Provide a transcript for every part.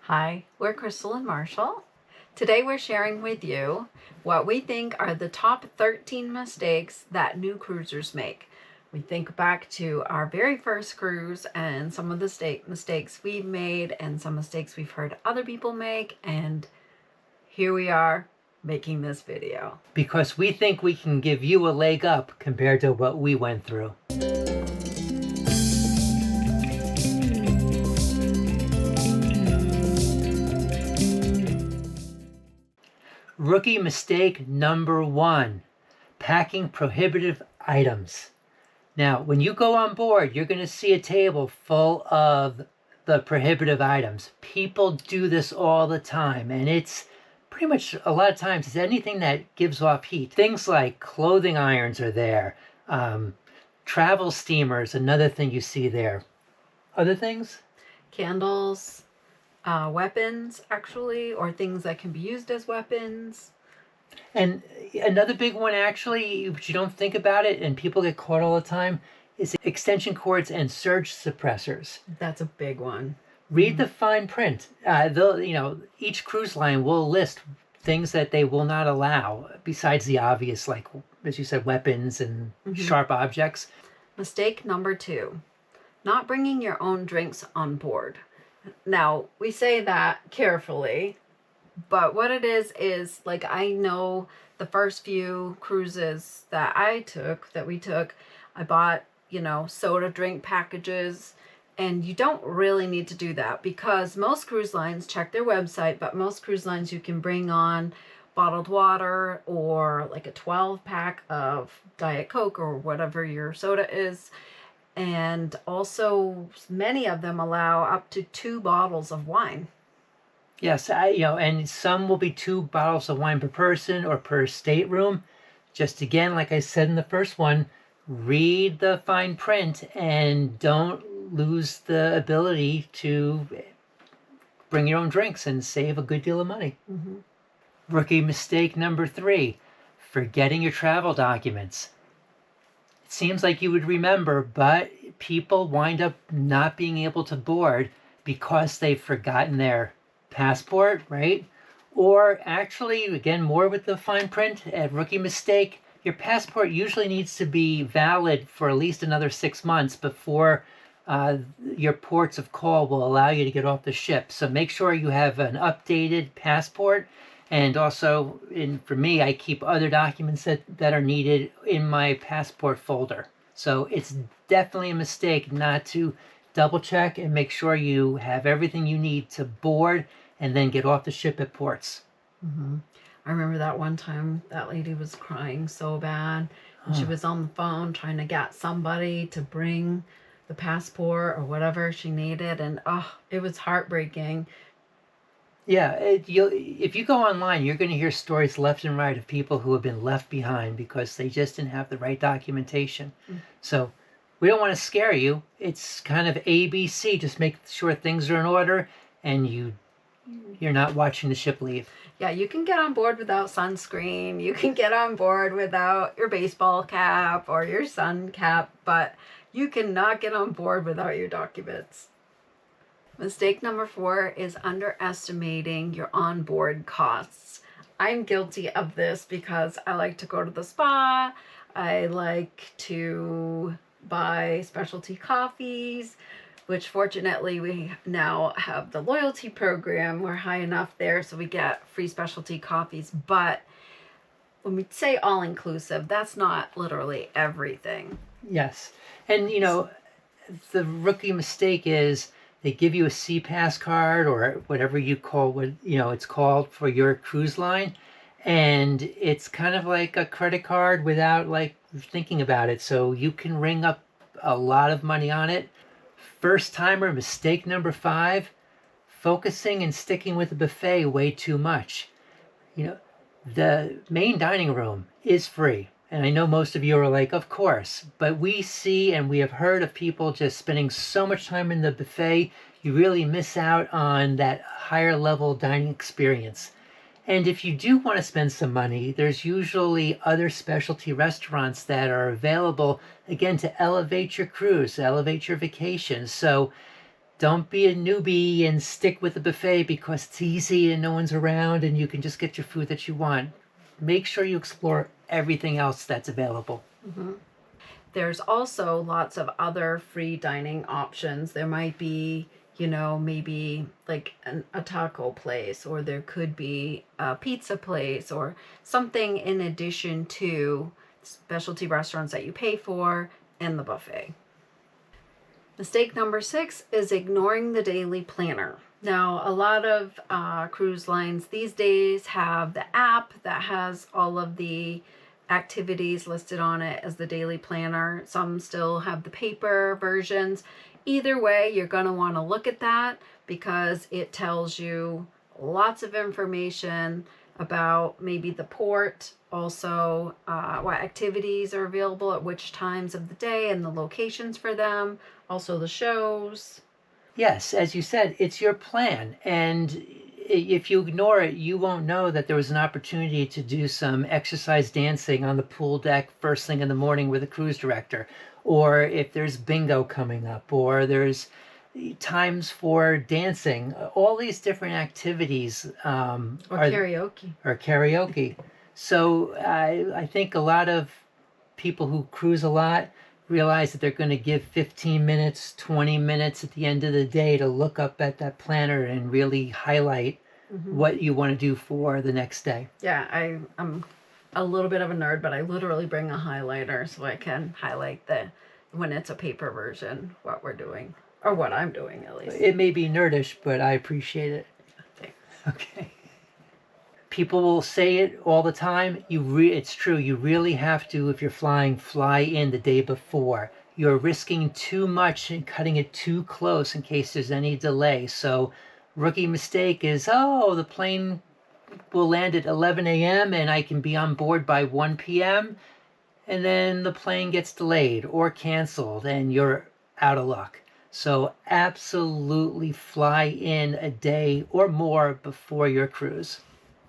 Hi, we're Crystal and Marshall. Today we're sharing with you what we think are the top 13 mistakes that new cruisers make. We think back to our very first cruise and some of the mistakes we've made and some mistakes we've heard other people make, and here we are making this video. Because we think we can give you a leg up compared to what we went through. Rookie mistake number 1, packing prohibitive items. Now, when you go on board, you're going to see a table full of the prohibitive items. People do this all the time, and it's pretty much a lot of times it's anything that gives off heat. Things like clothing irons are there. Travel steamers, another thing you see there. Other things? Candles, weapons, actually, or things that can be used as weapons. And another big one, actually, but you don't think about it, and people get caught all the time, is extension cords and surge suppressors. That's a big one. Read the fine print. Each cruise line will list things that they will not allow, besides the obvious, like, as you said, weapons and sharp objects. Mistake number 2, not bringing your own drinks on board. Now, we say that carefully, but what it is like, I know the first few cruises that we took, I bought, soda drink packages, and you don't really need to do that because most cruise lines check their website, but most cruise lines you can bring on bottled water or like a 12-pack of Diet Coke or whatever your soda is. And also many of them allow up to 2 bottles of wine. Yes, and some will be 2 bottles of wine per person or per stateroom. Just again, like I said in the first one, read the fine print and don't lose the ability to bring your own drinks and save a good deal of money. Rookie mistake number 3, forgetting your travel documents. Seems like you would remember, but people wind up not being able to board because they've forgotten their passport, right? Or actually, again, more with the fine print at rookie mistake, your passport usually needs to be valid for at least another 6 months before your ports of call will allow you to get off the ship. So make sure you have an updated passport. And also, for me, I keep other documents that are needed in my passport folder. So it's definitely a mistake not to double check and make sure you have everything you need to board and then get off the ship at ports. I remember that one time that lady was crying so bad, and she was on the phone trying to get somebody to bring the passport or whatever she needed, and it was heartbreaking. Yeah, if you go online, you're going to hear stories left and right of people who have been left behind because they just didn't have the right documentation. So we don't want to scare you. It's kind of ABC. Just make sure things are in order and you're not watching the ship leave. Yeah, you can get on board without sunscreen. You can get on board without your baseball cap or your sun cap, but you cannot get on board without your documents. Mistake number 4 is underestimating your onboard costs. I'm guilty of this because I like to go to the spa. I like to buy specialty coffees, which fortunately we now have the loyalty program. We're high enough there so we get free specialty coffees. But when we say all-inclusive, that's not literally everything. Yes. And, the rookie mistake is they give you a C-Pass card or whatever you call it's called for your cruise line. And it's kind of like a credit card without thinking about it. So you can ring up a lot of money on it. First timer mistake number 5, focusing and sticking with the buffet way too much. The main dining room is free. And I know most of you are like, of course, but we see and we have heard of people just spending so much time in the buffet, you really miss out on that higher level dining experience. And if you do want to spend some money, there's usually other specialty restaurants that are available, again, to elevate your cruise, elevate your vacation. So Don't be a newbie and stick with the buffet because it's easy and no one's around and you can just get your food that you want. Make sure you explore everything else that's available. There's also lots of other free dining options. There might be, maybe like a taco place, or there could be a pizza place, or something in addition to specialty restaurants that you pay for and the buffet. Mistake number 6 is ignoring the daily planner. Now, a lot of cruise lines these days have the app that has all of the activities listed on it as the daily planner. Some still have the paper versions. Either way, you're going to want to look at that because it tells you lots of information about maybe the port, also what activities are available at which times of the day and the locations for them, also the shows. Yes, as you said, it's your plan. And if you ignore it, you won't know that there was an opportunity to do some exercise dancing on the pool deck first thing in the morning with a cruise director. Or if there's bingo coming up, or there's times for dancing. All these different activities or karaoke. Or karaoke. So I think a lot of people who cruise a lot realize that they're going to give 15 minutes, 20 minutes at the end of the day to look up at that planner and really highlight what you want to do for the next day. Yeah, I'm a little bit of a nerd, but I literally bring a highlighter so I can highlight when it's a paper version, what we're doing, or what I'm doing at least. It may be nerdish, but I appreciate it. Thanks. Okay. People will say it all the time. It's true. You really have to, if you're flying, fly in the day before. You're risking too much and cutting it too close in case there's any delay. So rookie mistake is, the plane will land at 11 a.m. and I can be on board by 1 p.m. And then the plane gets delayed or canceled and you're out of luck. So absolutely fly in a day or more before your cruise.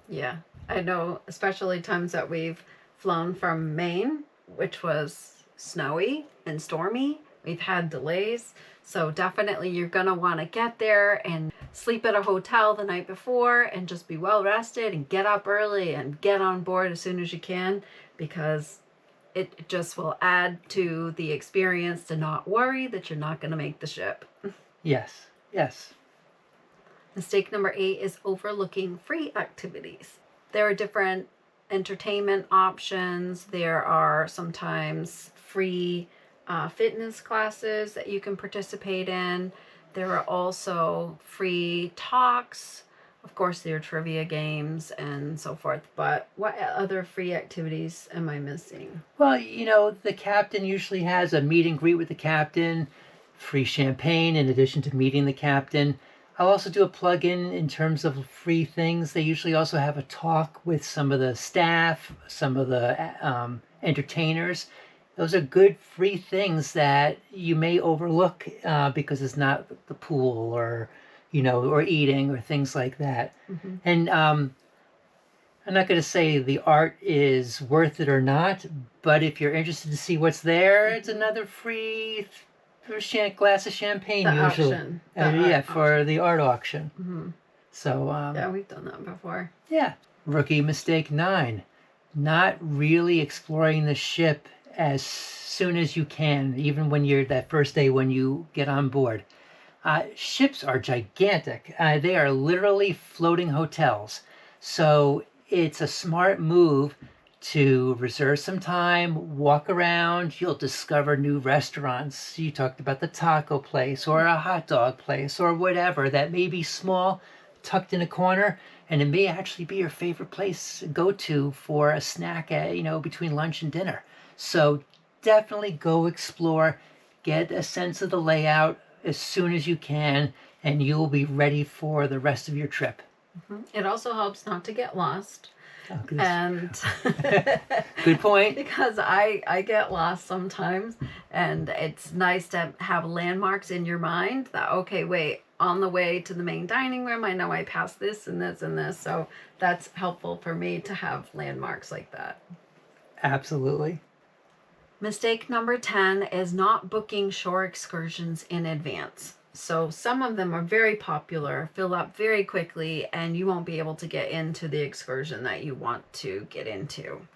Yeah, I know, especially times that we've flown from Maine, which was snowy and stormy. We've had delays. So definitely you're going to want to get there and sleep at a hotel the night before and just be well rested and get up early and get on board as soon as you can, because it just will add to the experience to not worry that you're not going to make the ship. Yes, yes. Mistake number 8 is overlooking free activities. There are different entertainment options. There are sometimes free fitness classes that you can participate in. There are also free talks. Of course, there are trivia games and so forth. But what other free activities am I missing? Well, the captain usually has a meet and greet with the captain, free champagne in addition to meeting the captain. I'll also do a plug-in in terms of free things. They usually also have a talk with some of the staff, some of the entertainers. Those are good free things that you may overlook because it's not the pool or eating or things like that. Mm-hmm. And I'm not going to say the art is worth it or not, but if you're interested to see what's there, it's another free glass of champagne usually. Auction. For the art auction. Mm-hmm. So yeah, we've done that before. Yeah. Rookie mistake 9, not really exploring the ship as soon as you can, even when you're that first day when you get on board. Ships are gigantic. They are literally floating hotels. So it's a smart move to reserve some time, walk around. You'll discover new restaurants. You talked about the taco place or a hot dog place or whatever that may be small, tucked in a corner, and it may actually be your favorite place to go to for a snack between lunch and dinner. So definitely go explore, get a sense of the layout as soon as you can, and you'll be ready for the rest of your trip. Mm-hmm. It also helps not to get lost. Oh, and good point. Because I get lost sometimes, and it's nice to have landmarks in your mind that, okay, wait, on the way to the main dining room, I know I passed this and this and this. So that's helpful for me to have landmarks like that. Absolutely. Mistake number 10 is not booking shore excursions in advance. So some of them are very popular, fill up very quickly, and you won't be able to get into the excursion that you want to get into.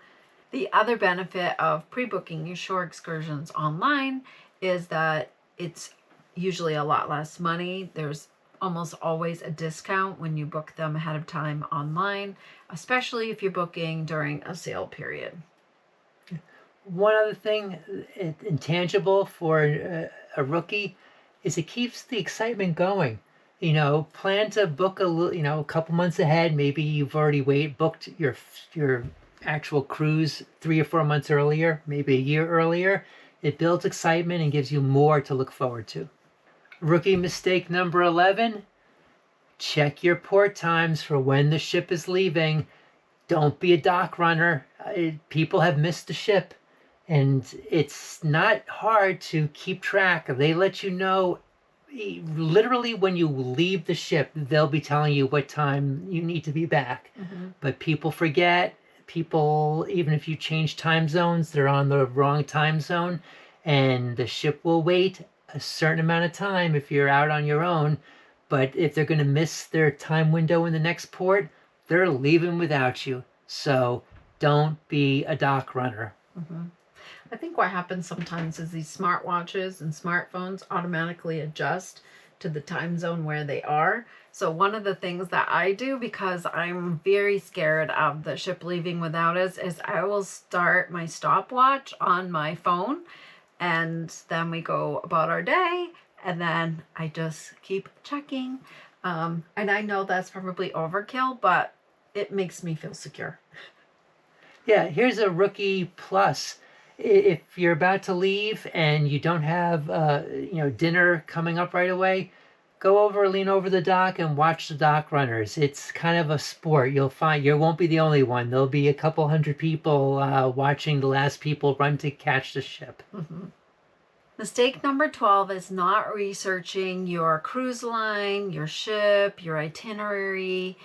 The other benefit of pre-booking your shore excursions online is that it's usually a lot less money. There's almost always a discount when you book them ahead of time online, especially if you're booking during a sale period. One other thing, intangible for a rookie, is it keeps the excitement going. Plan to book a couple months ahead. Maybe you've already booked your actual cruise 3 or 4 months earlier, maybe a year earlier. It builds excitement and gives you more to look forward to. Rookie mistake number 11, check your port times for when the ship is leaving. Don't be a dock runner. People have missed the ship, and it's not hard to keep track. They let you know literally when you leave the ship. They'll be telling you what time you need to be back. But people forget. People, even if you change time zones, they're on the wrong time zone, and the ship will wait a certain amount of time if you're out on your own. But if they're going to miss their time window in the next port, they're leaving without you. So don't be a dock runner. I think what happens sometimes is these smartwatches and smartphones automatically adjust to the time zone where they are. So one of the things that I do, because I'm very scared of the ship leaving without us, is I will start my stopwatch on my phone, and then we go about our day, and then I just keep checking. And I know that's probably overkill, but it makes me feel secure. Yeah, here's a rookie plus. If you're about to leave and you don't have dinner coming up right away, lean over the dock and watch the dock runners. It's kind of a sport. You'll find you won't be the only one. There'll be a couple hundred people watching the last people run to catch the ship. Mistake number 12 is not researching your cruise line, your ship, your itinerary.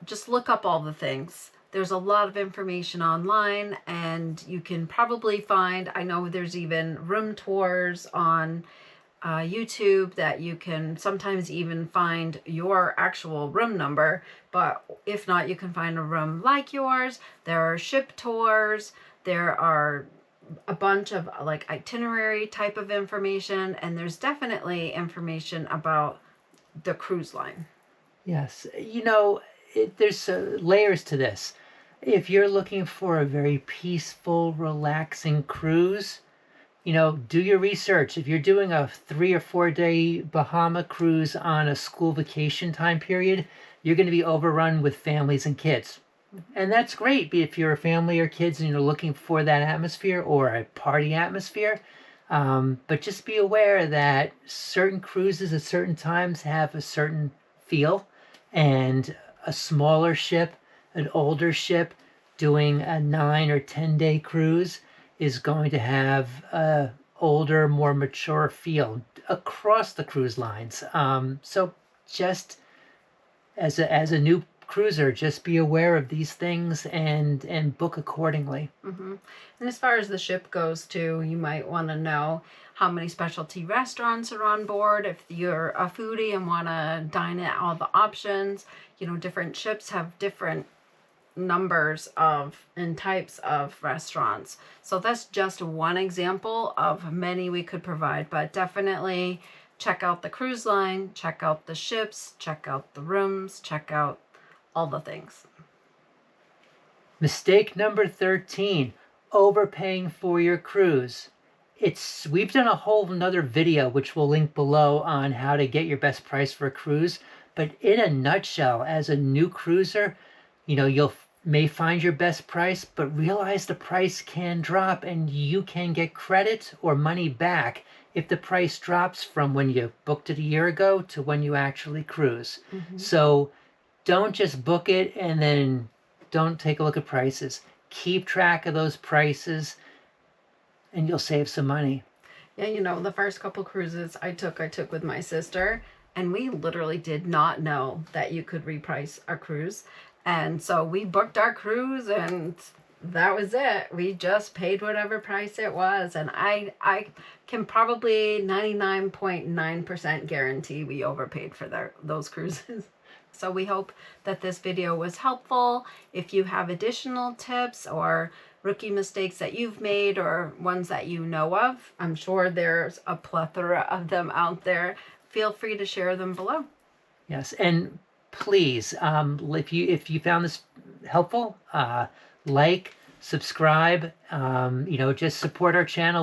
Just look up all the things. There's a lot of information online, and you can probably find, I know there's even room tours on YouTube that you can sometimes even find your actual room number, but if not, you can find a room like yours. There are ship tours, there are a bunch of like itinerary type of information, and there's definitely information about the cruise line. Yes, there's layers to this. If you're looking for a very peaceful, relaxing cruise, do your research. If you're doing a 3 or 4 day Bahama cruise on a school vacation time period, you're going to be overrun with families and kids. And that's great if you're a family or kids and you're looking for that atmosphere or a party atmosphere. But just be aware that certain cruises at certain times have a certain feel, and a smaller ship, an older ship doing a 9 or 10 day cruise is going to have a older, more mature feel across the cruise lines. So just as a new cruiser, just be aware of these things and book accordingly. And as far as the ship goes too, you might want to know how many specialty restaurants are on board. If you're a foodie and want to dine at all the options, different ships have different numbers of and types of restaurants. So that's just one example of many we could provide, but definitely check out the cruise line, check out the ships, check out the rooms, check out all the things. Mistake number 13, overpaying for your cruise. We've done a whole another video, which we'll link below, on how to get your best price for a cruise. But in a nutshell, as a new cruiser, you'll may find your best price, but realize the price can drop, and you can get credit or money back if the price drops from when you booked it a year ago to when you actually cruise. So don't just book it and then don't take a look at prices. Keep track of those prices and you'll save some money. Yeah, the first couple cruises I took with my sister, and we literally did not know that you could reprice our cruise. And so we booked our cruise, and that was it. We just paid whatever price it was, and I can probably 99.9% guarantee we overpaid for those cruises. So we hope that this video was helpful. If you have additional tips or rookie mistakes that you've made or ones that you know of, I'm sure there's a plethora of them out there. Feel free to share them below. Yes, and please, if you found this helpful, like, subscribe, just support our channel.